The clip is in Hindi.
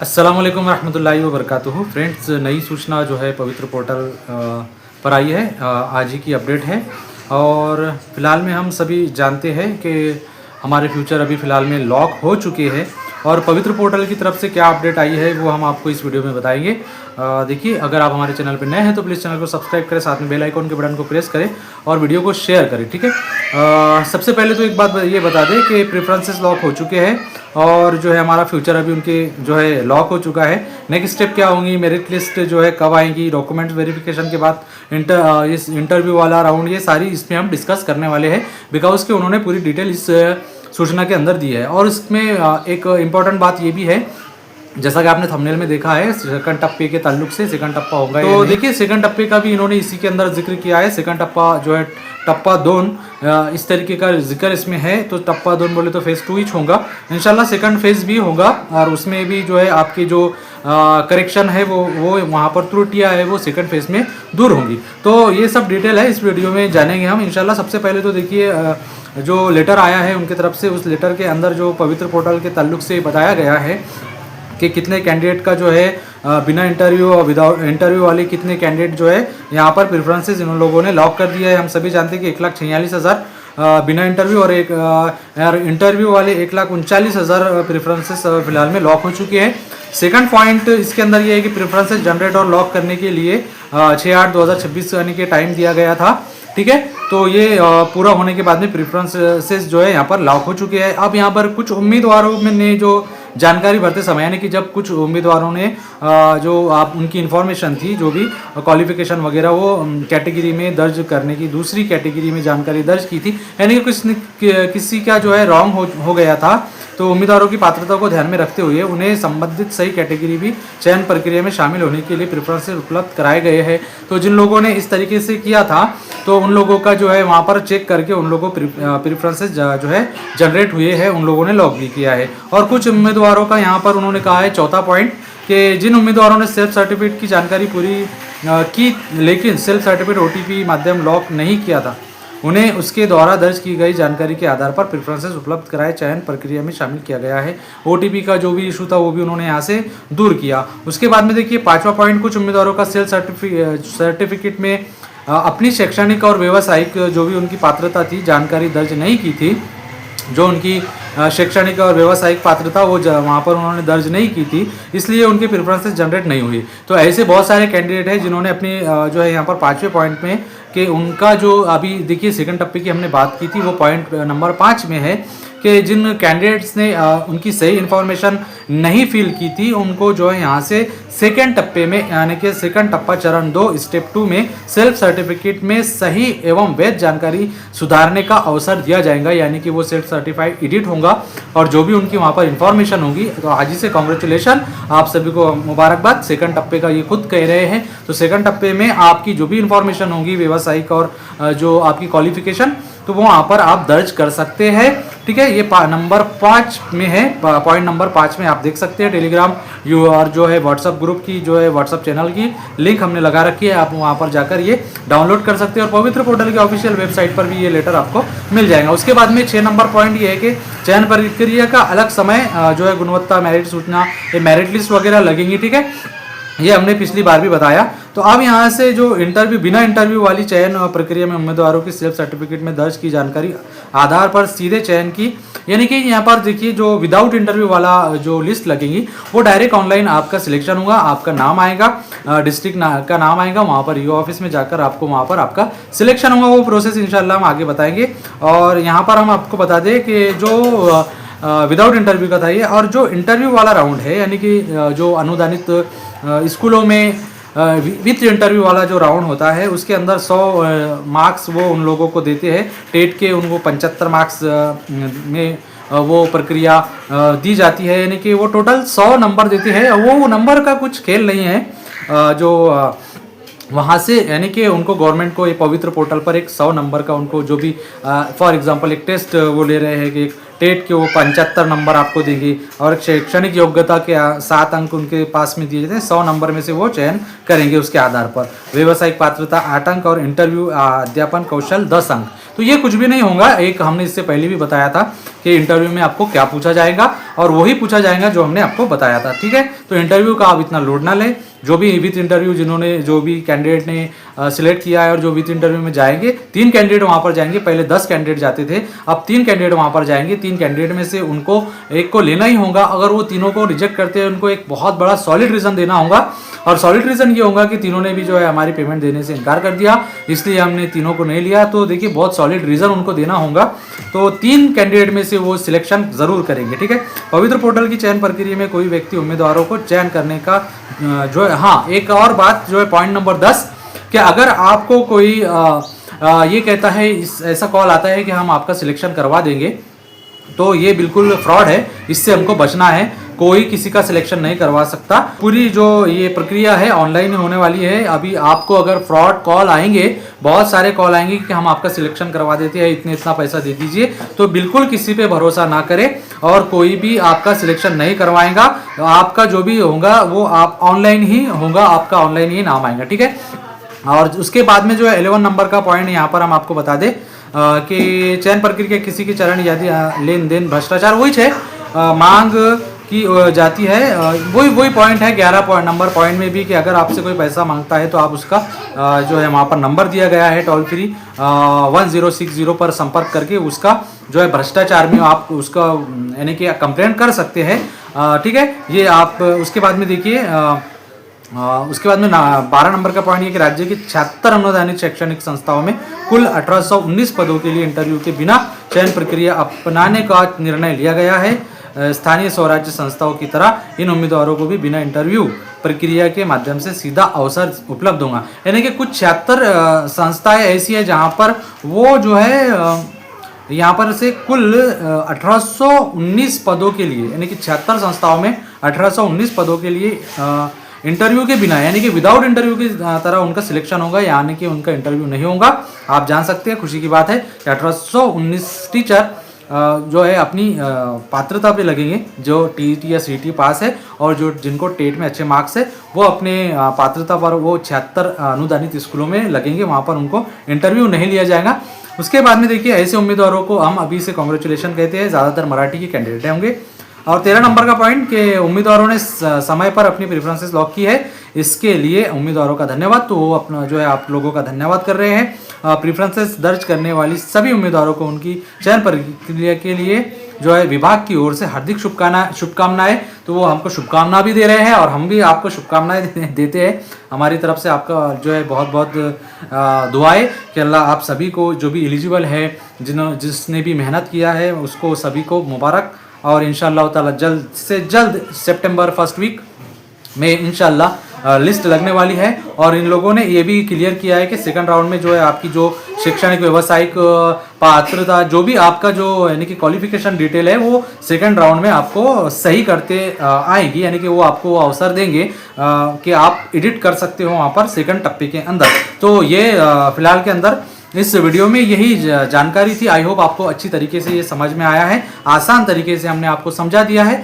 अस्सलाम वालेकुम रहमतुल्लाहि व बरकातुहू। फ्रेंड्स, नई सूचना जो है पवित्र पोर्टल पर आई है। आज ही की अपडेट है और फिलहाल में हम सभी जानते हैं कि हमारे फ्यूचर अभी फ़िलहाल में लॉक हो चुके हैं और पवित्र पोर्टल की तरफ से क्या अपडेट आई है वो हम आपको इस वीडियो में बताएंगे। देखिए, अगर आप हमारे चैनल पर नए हैं तो प्लीज़ चैनल को सब्सक्राइब करें, साथ में बेल आइकन के बटन को प्रेस करें और वीडियो को शेयर करें। ठीक है। सबसे पहले तो एक बात ये बता दें कि प्रेफरेंसेस लॉक हो चुके हैं और जो है हमारा फ्यूचर अभी उनके जो है लॉक हो चुका है। नेक्स्ट स्टेप क्या होंगी, मेरिट लिस्ट जो है कब आएंगी, डॉक्यूमेंट्स वेरिफिकेशन के बाद इस इंटरव्यू वाला राउंड, ये सारी इसमें हम डिस्कस करने वाले हैं बिकॉज कि उन्होंने पूरी डिटेल इस सूचना के अंदर दी है। और इसमें एक इम्पॉर्टेंट बात ये भी है, जैसा कि आपने थंबनेल में देखा है, सेकंड टप्पे के ताल्लुक से सेकंड टप्पा होगा। तो देखिए, सेकंड टप्पे का भी इन्होंने इसी के अंदर जिक्र किया है। सेकंड टप्पा जो है टप्पा 2 इस तरीके का जिक्र इसमें है। तो टप्पा 2 बोले तो फेज़ 2 ही होगा इंशाल्लाह। सेकंड फेज़ भी होगा और उसमें भी जो है आपकी जो करेक्शन है वो वहाँ पर त्रुटियाँ है वो सेकंड फेज़ में दूर होंगी। तो ये सब डिटेल है इस वीडियो में जानेंगे हम इंशाल्लाह। सबसे पहले तो देखिए, जो लेटर आया है उनकी तरफ से, उस लेटर के अंदर जो पवित्र पोर्टल के ताल्लुक से बताया गया है कि कितने कैंडिडेट का जो है बिना इंटरव्यू और विदाउट इंटरव्यू वाले कितने कैंडिडेट जो है यहाँ पर प्रेफरेंसेस इन लोगों ने लॉक कर दिया है। हम सभी जानते हैं कि 1,46,000 बिना इंटरव्यू और इंटरव्यू वाले 1,39,000 प्रेफरेंसेस फिलहाल में लॉक हो चुके हैं। सेकंड पॉइंट इसके अंदर ये है कि प्रेफरेंसेस जनरेट और लॉक करने के लिए 6/8/2026 यानी कि टाइम दिया गया था। ठीक है। तो ये पूरा होने के बाद में प्रेफरेंसेस जो है यहाँ पर लॉक हो चुके हैं। अब यहाँ पर कुछ उम्मीदवारों में ने जो जानकारी भरते समय, यानी कि जब कुछ उम्मीदवारों ने जो आप उनकी इन्फॉर्मेशन थी, जो भी क्वालिफिकेशन वगैरह, वो कैटेगरी में दर्ज करने की दूसरी कैटेगरी में जानकारी दर्ज की थी, यानी कि किसी का जो है रॉन्ग हो गया था। तो उम्मीदवारों की पात्रता को ध्यान में रखते हुए उन्हें संबंधित सही कैटेगरी भी चयन प्रक्रिया में शामिल होने के लिए प्रेफरेंसेस उपलब्ध कराए गए हैं। तो जिन लोगों ने इस तरीके से किया था तो उन लोगों का जो है वहाँ पर चेक करके उन लोगों को प्रेफरेंसेस जो है जनरेट हुए हैं, उन लोगों ने लॉक भी किया है। और कुछ उम्मीदवारों का यहाँ पर उन्होंने कहा है, चौथा पॉइंट, कि जिन उम्मीदवारों ने सेल्फ सर्टिफिकेट की जानकारी पूरी की लेकिन सेल्फ सर्टिफिकेट OTP माध्यम लॉक नहीं किया था, उन्हें उसके द्वारा दर्ज की गई जानकारी के आधार पर प्रेफरेंसेस उपलब्ध कराए चयन प्रक्रिया में शामिल किया गया है। OTP का जो भी इशू था वो भी उन्होंने यहाँ से दूर किया। उसके बाद में देखिए, पांचवा पॉइंट, कुछ उम्मीदवारों का सेल्फ सर्टिफिकेट में अपनी शैक्षणिक और व्यावसायिक जो भी उनकी पात्रता थी जानकारी दर्ज नहीं की थी। जो उनकी शैक्षणिक और व्यावसायिक पात्रता वो वहाँ पर उन्होंने दर्ज नहीं की थी, इसलिए उनकी प्रेफरेंसेस जनरेट नहीं हुई। तो ऐसे बहुत सारे कैंडिडेट हैं जिन्होंने अपनी जो है यहाँ पर पाँचवें पॉइंट में कि उनका जो अभी देखिए सेकंड टप्पे की हमने बात की थी, वो पॉइंट नंबर 5 में है कि जिन कैंडिडेट्स ने उनकी सही इन्फॉर्मेशन नहीं फिल की थी, उनको जो है यहाँ से सेकंड टप्पे में, यानी कि सेकंड टप्पा चरण 2 स्टेप 2 में सेल्फ सर्टिफिकेट में सही एवं वैध जानकारी सुधारने का अवसर दिया जाएगा, यानी कि वो सेल्फ सर्टिफाइड एडिट होगा और जो भी उनकी वहाँ पर इंफॉर्मेशन होगी। तो हाजी से कॉन्ग्रेचुलेशन, आप सभी को मुबारकबाद। सेकंड टप्पे का ये खुद कह रहे हैं। तो सेकंड टप्पे में आपकी जो भी इंफॉर्मेशन होगी, व्यावसायिक और जो आपकी क्वालिफिकेशन, तो वो वहाँ पर आप दर्ज कर सकते हैं। ठीक है। ये नंबर 5 में है, पॉइंट नंबर 5 में आप देख सकते हैं। टेलीग्राम और जो है व्हाट्सअप ग्रुप की जो है व्हाट्सअप चैनल की लिंक हमने लगा रखी है, आप वहाँ पर जाकर ये डाउनलोड कर सकते हैं और पवित्र पोर्टल की ऑफिशियल वेबसाइट पर भी ये लेटर आपको मिल जाएगा। उसके बाद में 6 नंबर पॉइंट ये है कि चयन प्रक्रिया का अलग समय जो है गुणवत्ता, मेरिट सूचना, ये मेरिट लिस्ट वगैरह लगेंगी। ठीक है। ये हमने पिछली बार भी बताया। तो अब यहाँ से जो बिना इंटरव्यू वाली चयन प्रक्रिया में उम्मीदवारों की सेल्फ सर्टिफिकेट में दर्ज की जानकारी आधार पर सीधे चयन की, यानी कि यहाँ पर देखिए जो विदाउट इंटरव्यू वाला जो लिस्ट लगेंगी वो डायरेक्ट ऑनलाइन आपका सिलेक्शन होगा, आपका नाम आएगा, डिस्ट्रिक्ट का नाम आएगा, वहाँ पर ईओ ऑफिस में जाकर आपको वहाँ पर आपका सिलेक्शन होगा। वो प्रोसेस इंशाल्लाह हम आगे बताएंगे। और यहाँ पर हम आपको बता दें कि जो विदाउट इंटरव्यू का था ये, और जो इंटरव्यू वाला राउंड है, यानी कि जो अनुदानित स्कूलों में विथ इंटरव्यू वाला जो राउंड होता है, उसके अंदर 100 मार्क्स वो उन लोगों को देते हैं। टेट के उनको 75 मार्क्स में वो प्रक्रिया दी जाती है, यानी कि वो टोटल 100 नंबर देते हैं। वो नंबर का कुछ खेल नहीं है जो वहाँ से, यानी कि उनको गवर्नमेंट को ये पवित्र पोर्टल पर एक 100 नंबर का उनको जो भी फॉर एग्जांपल एक टेस्ट वो ले रहे हैं कि टेट के वो 75 नंबर आपको देंगे और शैक्षणिक योग्यता के 7 अंक उनके पास में दिए जाते हैं। 100 नंबर में से वो चयन करेंगे उसके आधार पर। व्यावसायिक पात्रता 8 अंक और इंटरव्यू अध्यापन कौशल 10 अंक। तो ये कुछ भी नहीं होगा, एक हमने इससे पहले भी बताया था कि इंटरव्यू में आपको क्या पूछा जाएगा और वही पूछा जाएगा जो हमने आपको बताया था, ठीक है। तो इंटरव्यू का आप इतना लोड ना लें। जो भी विथ इंटरव्यू जो भी कैंडिडेट ने सिलेक्ट किया है और जो विथ इंटरव्यू में जाएंगे, 3 कैंडिडेट वहाँ पर जाएंगे। पहले 10 कैंडिडेट जाते थे, अब 3 कैंडिडेट वहाँ पर जाएंगे। 3 कैंडिडेट में से उनको एक को लेना ही होगा। अगर वो तीनों को रिजेक्ट करते हैं, उनको एक बहुत बड़ा सॉलिड रीज़न देना होगा और सॉलिड रीज़न ये होगा कि तीनों ने भी जो है हमारी पेमेंट देने से इनकार कर दिया, इसलिए हमने तीनों को नहीं लिया। तो देखिए बहुत सॉलिड रीज़न उनको देना होगा। तो 3 कैंडिडेट में से वो सिलेक्शन ज़रूर करेंगे, ठीक है। पवित्र पोर्टल की चयन प्रक्रिया में कोई व्यक्ति उम्मीदवारों को चयन करने का जो है, हाँ एक और बात जो है पॉइंट नंबर 10 कि अगर आपको कोई ये कहता है, ऐसा कॉल आता है कि हम आपका सिलेक्शन करवा देंगे, तो ये बिल्कुल फ्रॉड है। इससे हमको बचना है। कोई किसी का सिलेक्शन नहीं करवा सकता। पूरी जो ये प्रक्रिया है ऑनलाइन ही होने वाली है। अभी आपको अगर फ्रॉड कॉल आएंगे, बहुत सारे कॉल आएंगे कि हम आपका सिलेक्शन करवा देते हैं, इतना पैसा दे दीजिए, तो बिल्कुल किसी पे भरोसा ना करें और कोई भी आपका सिलेक्शन नहीं करवाएगा। आपका जो भी होगा वो आप ऑनलाइन ही होगा, आपका ऑनलाइन ही नाम आएगा, ठीक है। और उसके बाद में जो है 11 नंबर का पॉइंट यहाँ पर हम आपको बता दें कि चयन प्रक्रिया किसी की चरण यदि लेन देन भ्रष्टाचार वही है मांग की जाती है। वही पॉइंट है 11 नंबर पॉइंट में भी कि अगर आपसे कोई पैसा मांगता है तो आप उसका जो है वहाँ पर नंबर दिया गया है टोल फ्री 1060 पर संपर्क करके उसका जो है भ्रष्टाचार में आप उसका यानी कि कंप्लेंट कर सकते हैं, ठीक है। ये आप उसके बाद में देखिए उसके बाद में 12 नंबर का पॉइंट ये कि राज्य की 76 अनुदानित शैक्षणिक संस्थाओं में कुल 1819 पदों के लिए इंटरव्यू के बिना चयन प्रक्रिया अपनाने का निर्णय लिया गया है। स्थानीय स्वराज्य संस्थाओं की तरह इन उम्मीदवारों को भी बिना इंटरव्यू प्रक्रिया के माध्यम से सीधा अवसर उपलब्ध होगा। यानी कि कुछ 76 संस्थाएं ऐसी है जहां पर वो जो है यहाँ पर से कुल 1819 पदों के लिए, यानी कि 76 संस्थाओं में 1819 पदों के लिए इंटरव्यू के बिना, यानी कि विदाउट इंटरव्यू की तरह उनका सिलेक्शन होगा, यानी कि उनका इंटरव्यू नहीं होगा। आप जान सकते हैं, खुशी की बात है कि 1819 टीचर जो है अपनी पात्रता पे लगेंगे। जो टीईटी या सीटी पास है और जो जिनको टेट में अच्छे मार्क्स है वो अपने पात्रता पर वो 76 अनुदानित स्कूलों में लगेंगे, वहाँ पर उनको इंटरव्यू नहीं लिया जाएगा। उसके बाद में देखिए ऐसे उम्मीदवारों को हम अभी से कॉन्ग्रेचुलेशन कहते हैं, ज़्यादातर मराठी के कैंडिडेट होंगे। और 13 नंबर का पॉइंट कि उम्मीदवारों ने समय पर अपनी प्रेफरेंसेस लॉक की है, इसके लिए उम्मीदवारों का धन्यवाद। तो वो अपना जो है आप लोगों का धन्यवाद कर रहे हैं। प्रेफरेंसेस दर्ज करने वाली सभी उम्मीदवारों को उनकी चयन प्रक्रिया के लिए जो है विभाग की ओर से हार्दिक शुभकामनाएं। तो वो हमको शुभकामना भी दे रहे हैं और हम भी आपको शुभकामनाएं देते हैं। हमारी तरफ से आपका जो है बहुत बहुत दुआएं कि अल्लाह आप सभी को जो भी एलिजिबल है, जिसने भी मेहनत किया है उसको सभी को मुबारक। और इंशाअल्लाह ताला जल्द से जल्द सितंबर फर्स्ट वीक में इंशाअल्लाह लिस्ट लगने वाली है। और इन लोगों ने ये भी क्लियर किया है कि सेकंड राउंड में जो है आपकी जो शैक्षणिक व्यावसायिक पात्रता जो भी आपका जो यानी कि क्वालिफिकेशन डिटेल है वो सेकंड राउंड में आपको सही करते आएगी, यानी कि वो आपको अवसर देंगे कि आप एडिट कर सकते हो वहाँ पर सेकंड टप्पे के अंदर। तो ये फिलहाल के अंदर इस वीडियो में यही जानकारी थी। आई होप आपको अच्छी तरीके से ये समझ में आया है, आसान तरीके से हमने आपको समझा दिया है।